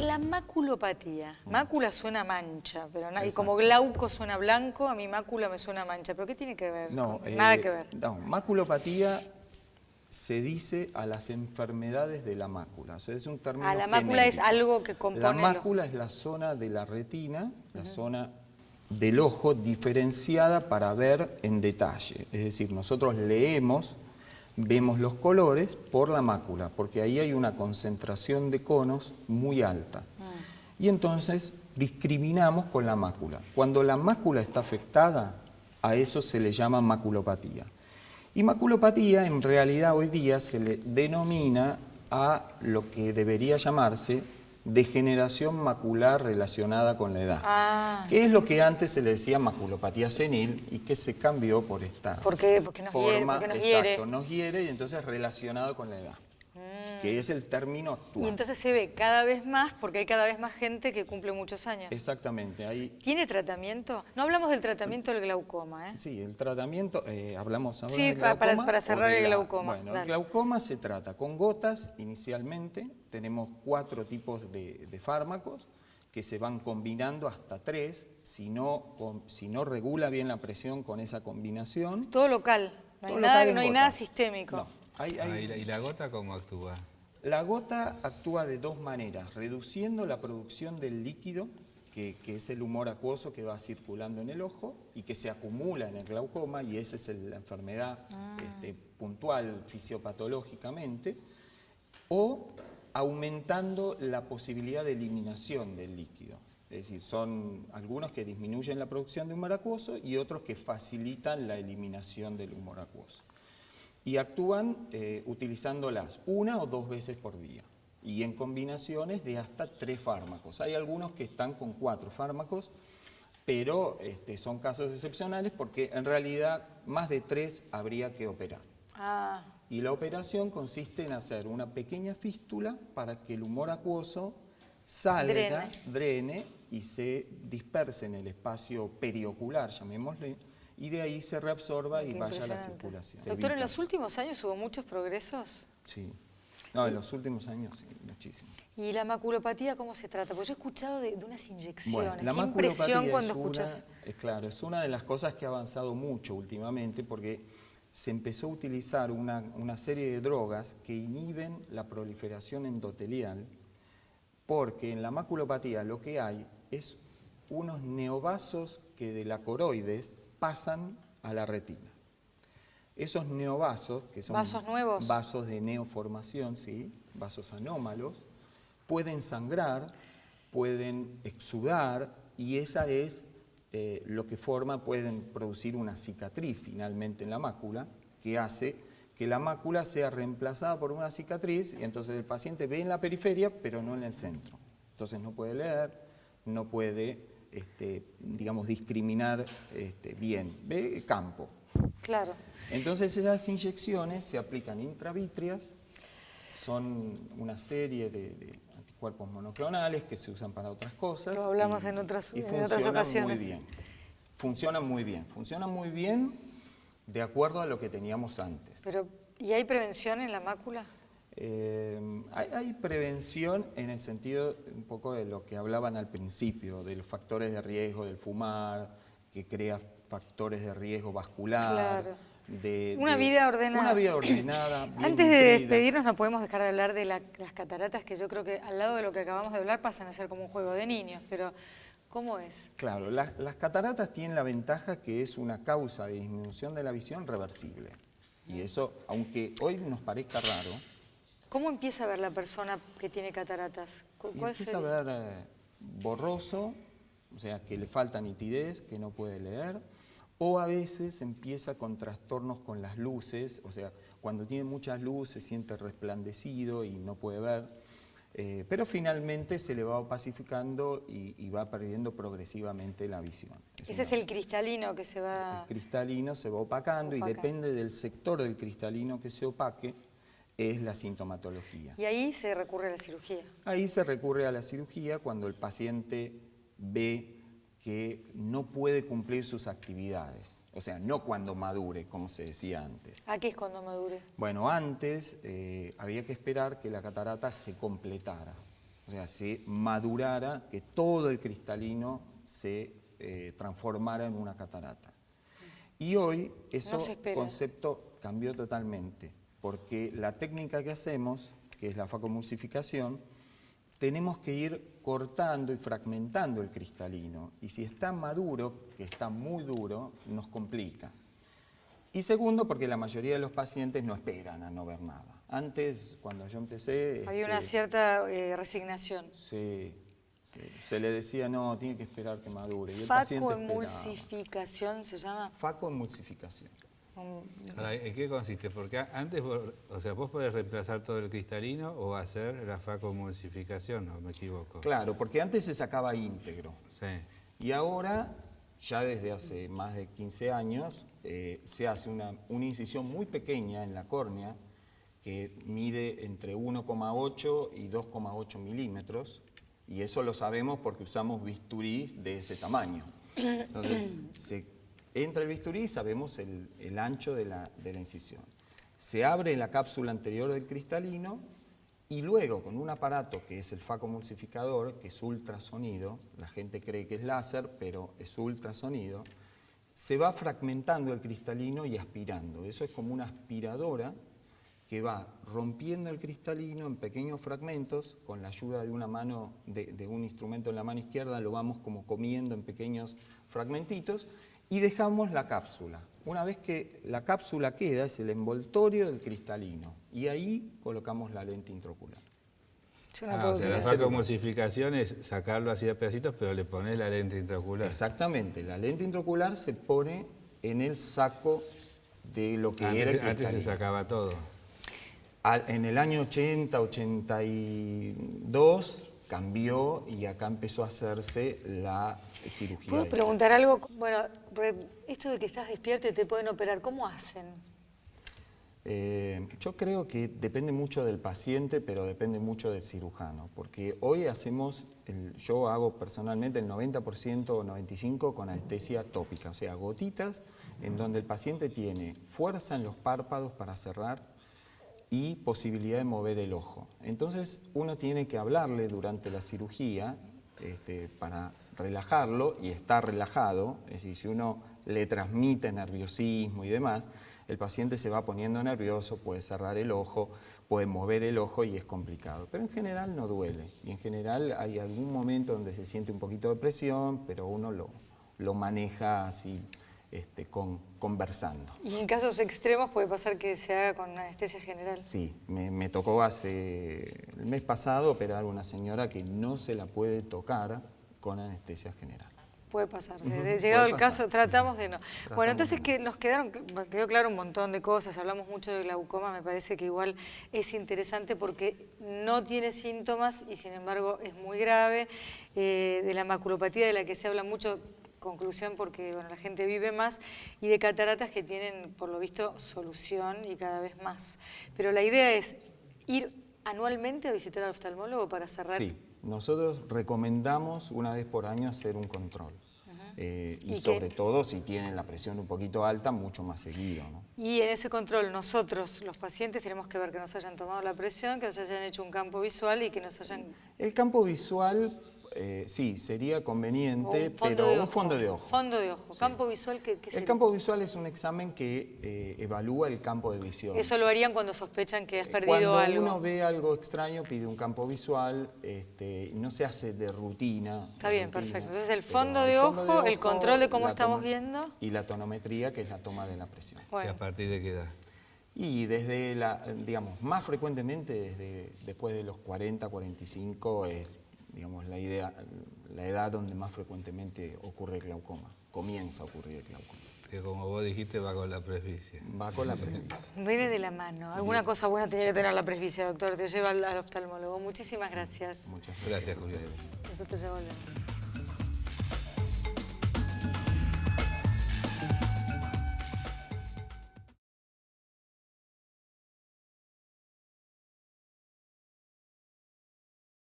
la maculopatía. Mácula suena mancha, pero y como glauco suena blanco, a mí mácula me suena mancha. ¿Pero qué tiene que ver? No, Nada que ver. No, maculopatía se dice a las enfermedades de la mácula. O sea, es un término la mácula genérico. es algo que compone... La mácula es la zona de la retina, la zona del ojo diferenciada para ver en detalle. Es decir, nosotros leemos, vemos los colores por la mácula, porque ahí hay una concentración de conos muy alta. Y entonces discriminamos con la mácula. Cuando la mácula está afectada, a eso se le llama maculopatía. Y maculopatía en realidad hoy día se le denomina a lo que debería llamarse degeneración macular relacionada con la edad. Que es lo que antes se le decía maculopatía senil y que se cambió por esta Porque nos forma. hiere. Exacto, nos hiere y entonces relacionado con la edad. Que es el término actual. Y entonces se ve cada vez más, porque hay cada vez más gente que cumple muchos años. Exactamente. Ahí... ¿Tiene tratamiento? No hablamos del tratamiento del glaucoma, ¿eh? Sí, el tratamiento, hablamos ahora sí, del glaucoma. para cerrar el glaucoma. Bueno, el glaucoma se trata con gotas inicialmente. Tenemos 4 tipos de fármacos que se van combinando hasta 3. Si no regula bien la presión con esa combinación. Todo local, no hay nada sistémico. No. ¿Y la gota cómo actúa? La gota actúa de 2 maneras, reduciendo la producción del líquido, que es el humor acuoso que va circulando en el ojo y que se acumula en el glaucoma, y esa es la enfermedad puntual fisiopatológicamente, o aumentando la posibilidad de eliminación del líquido. Es decir, son algunos que disminuyen la producción de humor acuoso y otros que facilitan la eliminación del humor acuoso. Y actúan utilizándolas 1 o 2 veces por día y en combinaciones de hasta 3 fármacos. Hay algunos que están con 4 fármacos, pero son casos excepcionales porque en realidad más de 3 habría que operar. Y la operación consiste en hacer una pequeña fístula para que el humor acuoso salga, drene y se disperse en el espacio periocular, llamémosle, y de ahí se reabsorba y vaya a la circulación. Doctor, ¿en los últimos años hubo muchos progresos? Sí. No, en los últimos años sí, muchísimo. ¿Y la maculopatía cómo se trata? Porque yo he escuchado de unas inyecciones. Bueno, la ¿Qué impresión maculopatía cuando escuchas? Claro, es una de las cosas que ha avanzado mucho últimamente porque se empezó a utilizar una serie de drogas que inhiben la proliferación endotelial, porque en la maculopatía lo que hay es unos neovasos que de la coroides pasan a la retina. Esos neovasos, que son ¿vasos nuevos? Vasos de neoformación, sí, vasos anómalos, pueden sangrar, pueden exudar y esa es lo que pueden producir una cicatriz finalmente en la mácula, que hace que la mácula sea reemplazada por una cicatriz y entonces el paciente ve en la periferia pero no en el centro. Entonces no puede leer, no puede digamos, discriminar bien, ve campo. Claro. Entonces esas inyecciones se aplican intravítreas, son una serie de anticuerpos monoclonales que se usan para otras cosas. Lo hablamos en otras ocasiones. Funcionan muy bien de acuerdo a lo que teníamos antes. Pero, ¿y hay prevención en la mácula? Hay prevención en el sentido un poco de lo que hablaban al principio, de los factores de riesgo del fumar, que crea factores de riesgo vascular. Claro. De vida ordenada. Una vida ordenada. Bien Antes de nutrida. despedirnos no podemos dejar de hablar de las cataratas, que yo creo que al lado de lo que acabamos de hablar pasan a ser como un juego de niños, pero ¿cómo es? Claro, las cataratas tienen la ventaja que es una causa de disminución de la visión reversible. Y eso, aunque hoy nos parezca raro, ¿cómo empieza a ver la persona que tiene cataratas? Empieza a ver borroso, o sea, que le falta nitidez, que no puede leer, o a veces empieza con trastornos con las luces, o sea, cuando tiene muchas luces se siente resplandecido y no puede ver, pero finalmente se le va opacificando y va perdiendo progresivamente la visión. Ese es el cristalino que se va... El cristalino se va opacando y depende del sector del cristalino que se opaque, es la sintomatología. ¿Y ahí se recurre a la cirugía? Ahí se recurre a la cirugía cuando el paciente ve que no puede cumplir sus actividades, o sea, no cuando madure, como se decía antes. ¿A qué es cuando madure? Bueno, antes había que esperar que la catarata se completara. o sea, se madurara, que todo el cristalino se transformara en una catarata. Y hoy ese concepto cambió totalmente, porque la técnica que hacemos, que es la facomulsificación, tenemos que ir cortando y fragmentando el cristalino. Y si está maduro, que está muy duro, nos complica. Y segundo, porque la mayoría de los pacientes no esperan a no ver nada. Antes, cuando yo empecé... Había una cierta resignación. Sí, sí, se le decía, no, tiene que esperar que madure. Y el paciente ¿Facoemulsificación se llama? Facoemulsificación. Ahora, ¿en qué consiste? Porque antes, o sea, vos podés reemplazar todo el cristalino o hacer la facomulsificación, ¿no? Me equivoco. Claro, porque antes se sacaba íntegro. Sí. Y ahora, ya desde hace más de 15 años, se hace una incisión muy pequeña en la córnea, que mide entre 1,8 y 2,8 milímetros, y eso lo sabemos porque usamos bisturís de ese tamaño. Entonces, entra el bisturí y sabemos el ancho de la incisión. Se abre la cápsula anterior del cristalino y luego con un aparato que es el facomulsificador, que es ultrasonido, la gente cree que es láser, pero es ultrasonido, se va fragmentando el cristalino y aspirando. Eso es como una aspiradora que va rompiendo el cristalino en pequeños fragmentos, con la ayuda de una mano, de un instrumento en la mano izquierda, lo vamos como comiendo en pequeños fragmentitos, y dejamos la cápsula. Una vez que la cápsula queda, es el envoltorio del cristalino, y ahí colocamos la lente intraocular. O sea, la facomulsificación es sacarlo así de pedacitos, pero le pones la lente intraocular. Exactamente, la lente intraocular se pone en el saco de lo que era el cristalino. Antes se sacaba todo. En el año 80, 82 cambió y acá empezó a hacerse la cirugía. ¿Puedo preguntar algo? Bueno, esto de que estás despierto y te pueden operar, ¿cómo hacen? Yo creo que depende mucho del paciente, pero depende mucho del cirujano, porque hoy hacemos, yo hago personalmente el 90% o 95% con anestesia tópica, o sea, gotitas en donde el paciente tiene fuerza en los párpados para cerrar y posibilidad de mover el ojo. Entonces uno tiene que hablarle durante la cirugía para relajarlo, y está relajado, es decir, si uno le transmite nerviosismo y demás, el paciente se va poniendo nervioso, puede cerrar el ojo, puede mover el ojo y es complicado. Pero en general no duele, y en general hay algún momento donde se siente un poquito de presión, pero uno lo maneja así, conversando. ¿Y en casos extremos puede pasar que se haga con anestesia general? Sí, me tocó el mes pasado operar a una señora que no se la puede tocar con anestesia general. Puede pasar, llegado el caso tratamos de no. Bueno, entonces que quedó claro un montón de cosas, hablamos mucho de glaucoma, me parece que igual es interesante porque no tiene síntomas y sin embargo es muy grave, de la maculopatía de la que se habla mucho, conclusión porque bueno, la gente vive más, y de cataratas que tienen por lo visto solución y cada vez más. Pero la idea es ir anualmente a visitar al oftalmólogo para cerrar. Sí, nosotros recomendamos una vez por año hacer un control. Y sobre todo si tienen la presión un poquito alta, mucho más seguido, ¿no? Y en ese control nosotros, los pacientes, tenemos que ver que nos hayan tomado la presión, que nos hayan hecho un campo visual y que nos hayan... El campo visual, sí, sería conveniente, pero un fondo de ojo. Fondo de ojo. Sí. ¿Campo visual qué sería? El campo visual es un examen que evalúa el campo de visión. Eso lo harían cuando sospechan que has perdido algo. Cuando uno ve algo extraño, pide un campo visual, no se hace de rutina. Está bien, perfecto. Entonces el fondo de ojo, el control de cómo estamos viendo. Y la tonometría, que es la toma de la presión. Bueno. ¿Y a partir de qué edad? Y desde digamos, más frecuentemente después de los 40, 45 es, digamos, la edad donde más frecuentemente ocurre el glaucoma, comienza a ocurrir el glaucoma. Que como vos dijiste, va con la presbicia. Va con la presbicia. Viene de la mano. Alguna cosa buena tenía que tener la presbicia, doctor. Te lleva al oftalmólogo. Muchísimas gracias. Muchas gracias, Julián. Nosotros ya volvemos.